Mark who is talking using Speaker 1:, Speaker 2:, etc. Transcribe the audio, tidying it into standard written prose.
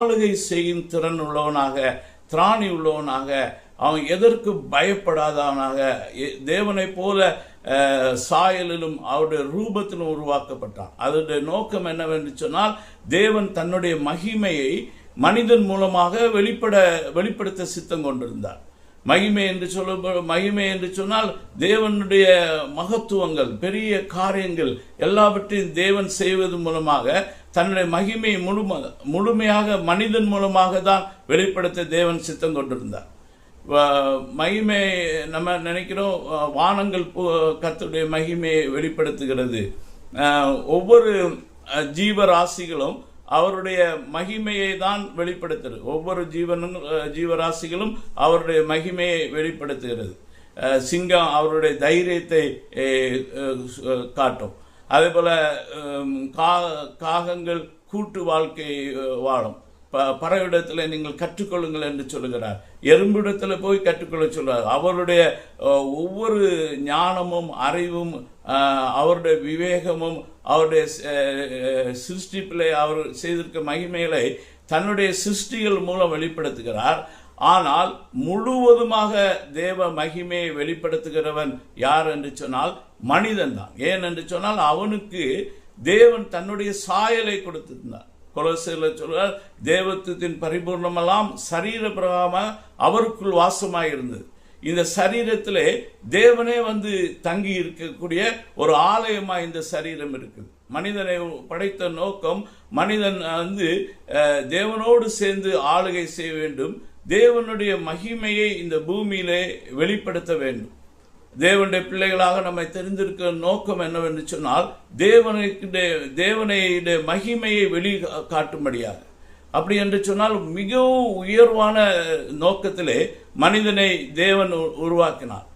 Speaker 1: ஆளுகை செய்யும் திறன் உள்ளவனாக, திராணி உள்ளவனாக, அவன் எதற்கு பயப்படாதவனாக, தேவனை போல சாயலிலும் அவருடைய ரூபத்திலும் உருவாக்கப்பட்டான். அதனுடைய நோக்கம் என்னவென்று சொன்னால், தேவன் தன்னுடைய மகிமையை மனிதன் மூலமாக வெளிப்படுத்த சித்தம் கொண்டிருந்தார். மகிமை என்று சொன்னால் தேவனுடைய மகத்துவங்கள், பெரிய காரியங்கள் எல்லாவற்றையும் தேவன் செய்வது மூலமாக தன்னுடைய மகிமையை முழுமையாக மனிதன் மூலமாக தான் வெளிப்படுத்த தேவன் சித்தம் கொண்டிருந்தார். மகிமை நம்ம நினைக்கிறோம், வானங்கள் கர்த்தருடைய மகிமையை வெளிப்படுத்துகிறது. ஒவ்வொரு ஜீவராசிகளும் அவருடைய மகிமையை தான் வெளிப்படுத்துகிறது. ஒவ்வொரு ஜீவராசிகளும் அவருடைய மகிமையை வெளிப்படுத்துகிறது. சிங்கம் அவருடைய தைரியத்தை காட்டும். அதே போல காகங்கள் கூட்டு வாழ்க்கை வாழும். பறவையிடத்தில் நீங்கள் கற்றுக்கொள்ளுங்கள் என்று சொல்லுகிறார். எறும்பிடத்தில் போய் கற்றுக்கொள்ள சொல்றார். அவருடைய ஒவ்வொரு ஞானமும் அறிவும் அவருடைய விவேகமும் அவருடைய சிருஷ்டிப்பிலே அவர் செய்திருக்க மகிமைகளை தன்னுடைய சிருஷ்டிகள் மூலம் வெளிப்படுத்துகிறார். ஆனால் முழுவதுமாக தேவ மகிமையை வெளிப்படுத்துகிறவன் யார் என்று சொன்னால் மனிதன் தான். ஏன் என்று சொன்னால் அவனுக்கு தேவன் தன்னுடைய சாயலை கொடுத்திருந்தார். கொலோசியரில் சொல்றார், தேவத்துவத்தின் பரிபூர்ணமெல்லாம் சரீர பிரகாரமாக அவருக்குள் வாசமாயிருந்தது. இந்த சரீரத்திலே தேவனே வந்து தங்கி இருக்கக்கூடிய ஒரு ஆலயமா இந்த சரீரம் இருக்குது. மனிதனை படைத்த நோக்கம், மனிதன் வந்து தேவனோடு சேர்ந்து ஆளுகை செய்ய வேண்டும். தேவனுடைய மகிமையை இந்த பூமியிலே வெளிப்படுத்த வேண்டும். தேவனுடைய பிள்ளைகளாக நம்மை தெரிந்திருக்கிற நோக்கம் என்னவென்று சொன்னால், தேவனுடைய மகிமையை வெளி காட்டும்படியாக. அப்படி என்று சொன்னால் மிகவும் உயர்வான நோக்கத்திலே மனிதனை தேவன் உருவாக்கினார்.